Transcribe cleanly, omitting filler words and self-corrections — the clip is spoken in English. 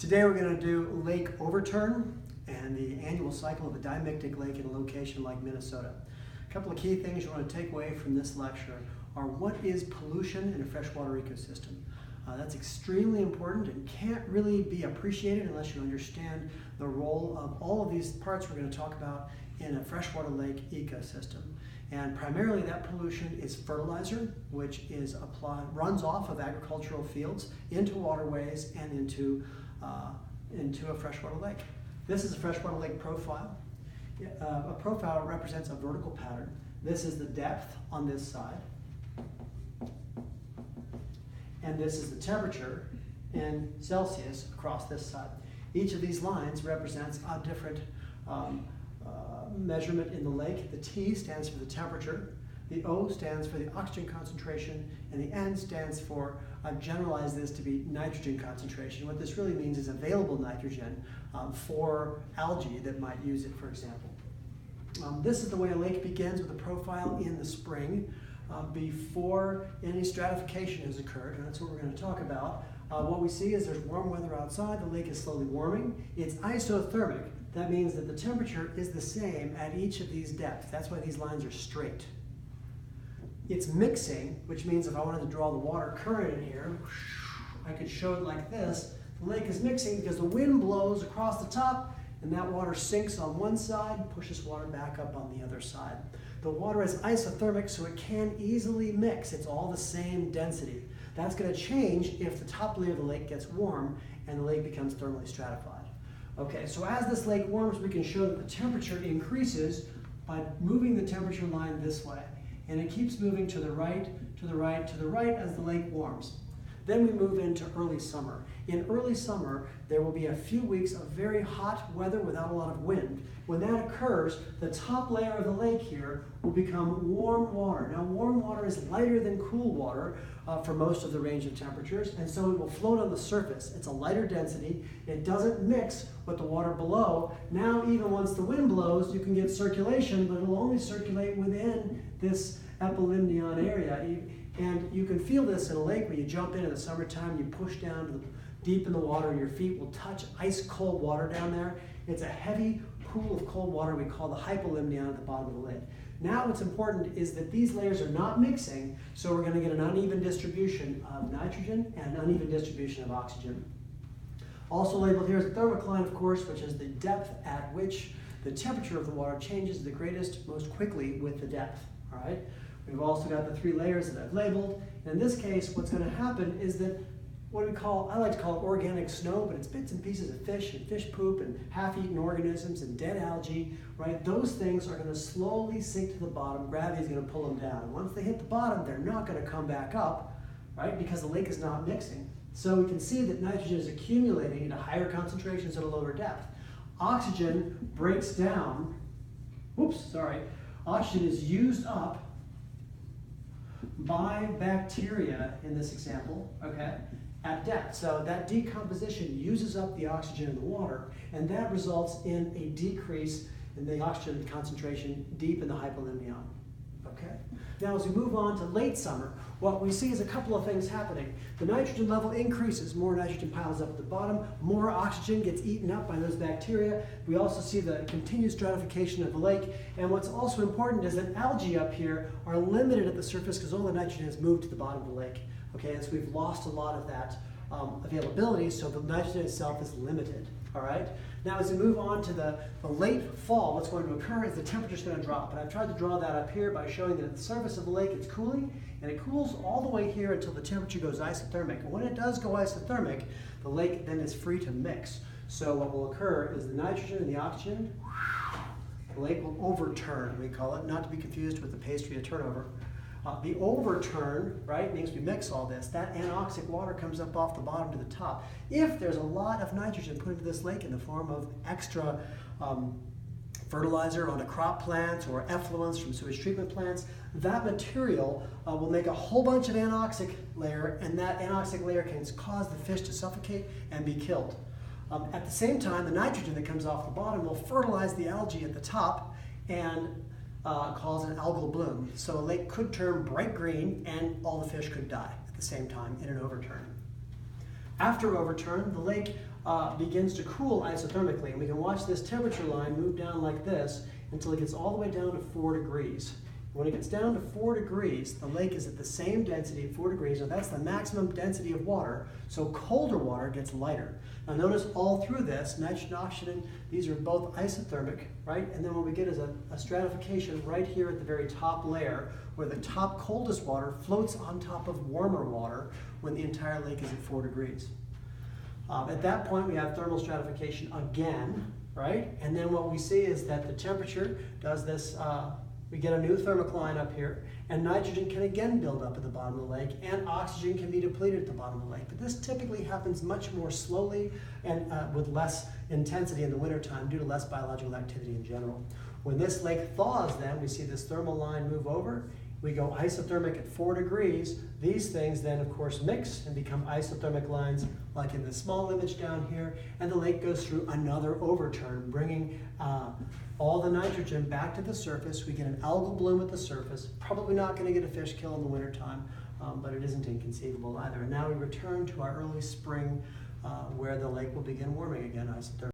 Today we're going to do lake overturn and the annual cycle of a dimictic lake in a location like Minnesota. A couple of key things you want to take away from this lecture are what is pollution in a freshwater ecosystem. That's extremely important and can't really be appreciated unless you understand the role of all of these parts we're going to talk about in a freshwater lake ecosystem. And primarily that pollution is fertilizer, which is runs off of agricultural fields into waterways and into a freshwater lake. This is a freshwater lake profile. A profile represents a vertical pattern. This is the depth on this side. And this is the temperature in Celsius across this side. Each of these lines represents a different measurement in the lake. The T stands for the temperature, the O stands for the oxygen concentration, and the N stands for, I've generalized this to be nitrogen concentration. What this really means is available nitrogen for algae that might use it, for example. This is the way a lake begins with a profile in the spring before any stratification has occurred, and that's what we're going to talk about. What we see is there's warm weather outside, the lake is slowly warming. It's isothermic. That means that the temperature is the same at each of these depths. That's why these lines are straight. It's mixing, which means if I wanted to draw the water current in here, I could show it like this. The lake is mixing because the wind blows across the top and that water sinks on one side, pushes water back up on the other side. The water is isothermic, so it can easily mix. It's all the same density. That's going to change if the top layer of the lake gets warm and the lake becomes thermally stratified. Okay, so as this lake warms, we can show that the temperature increases by moving the temperature line this way. And it keeps moving to the right, to the right, to the right as the lake warms. Then we move into early summer. In early summer, there will be a few weeks of very hot weather without a lot of wind. When that occurs, the top layer of the lake here will become warm water. Now, warm water is lighter than cool water for most of the range of temperatures, and so it will float on the surface. It's a lighter density. It doesn't mix with the water below. Now, even once the wind blows, you can get circulation, but it will only circulate within this epilimnion area. And you can feel this in a lake when you jump in the summertime, you push down deep in the water and your feet will touch ice cold water down there. It's a heavy pool of cold water we call the hypolimnion at the bottom of the lake. Now what's important is that these layers are not mixing, so we're going to get an uneven distribution of nitrogen and an uneven distribution of oxygen. Also labeled here is the thermocline, of course, which is the depth at which the temperature of the water changes the greatest most quickly with the depth. All right? We've also got the three layers that I've labeled. In this case, what's going to happen is that what I like to call it organic snow, but it's bits and pieces of fish and fish poop and half-eaten organisms and dead algae, right? Those things are going to slowly sink to the bottom. Gravity is going to pull them down. And once they hit the bottom, they're not going to come back up, right? Because the lake is not mixing. So we can see that nitrogen is accumulating at higher concentrations at a lower depth. Oxygen breaks down. Oxygen is used up by bacteria in this example, okay, at depth. So that decomposition uses up the oxygen in the water, and that results in a decrease in the oxygen concentration deep in the hypolimnion. Okay? Now as we move on to late summer, what we see is a couple of things happening. The nitrogen level increases, more nitrogen piles up at the bottom, more oxygen gets eaten up by those bacteria. We also see the continued stratification of the lake, and what's also important is that algae up here are limited at the surface because all the nitrogen has moved to the bottom of the lake. Okay, and so we've lost a lot of that availability, so the nitrogen itself is limited. All right. Now, as we move on to the late fall, what's going to occur is the temperature is going to drop. And I've tried to draw that up here by showing that at the surface of the lake it's cooling, and it cools all the way here until the temperature goes isothermic. And when it does go isothermic, the lake then is free to mix. So what will occur is the nitrogen and the oxygen, the lake will overturn, we call it, not to be confused with the pastry of turnover. The overturn, right, means we mix all this. That anoxic water comes up off the bottom to the top. If there's a lot of nitrogen put into this lake in the form of extra fertilizer onto crop plants or effluents from sewage treatment plants, that material will make a whole bunch of anoxic layer, and that anoxic layer can cause the fish to suffocate and be killed. At the same time, the nitrogen that comes off the bottom will fertilize the algae at the top and cause an algal bloom. So a lake could turn bright green and all the fish could die at the same time in an overturn. After overturn, the lake begins to cool isothermically, and we can watch this temperature line move down like this until it gets all the way down to 4 degrees. When it gets down to 4 degrees, the lake is at the same density at 4 degrees, and that's the maximum density of water, so colder water gets lighter. Now notice all through this, nitrogen, oxygen, these are both isothermic, right? And then what we get is a stratification right here at the very top layer, where the top coldest water floats on top of warmer water when the entire lake is at 4 degrees. At that point, we have thermal stratification again, right? And then what we see is that the temperature does this, we get a new thermocline up here, and nitrogen can again build up at the bottom of the lake, and oxygen can be depleted at the bottom of the lake. But this typically happens much more slowly and with less intensity in the wintertime due to less biological activity in general. When this lake thaws then, we see this thermal line move over. We go isothermic at 4 degrees. These things then, of course, mix and become isothermic lines, like in the small image down here, and the lake goes through another overturn, bringing all the nitrogen back to the surface. We get an algal bloom at the surface. Probably not going to get a fish kill in the wintertime, but it isn't inconceivable either. And now we return to our early spring where the lake will begin warming again isothermically.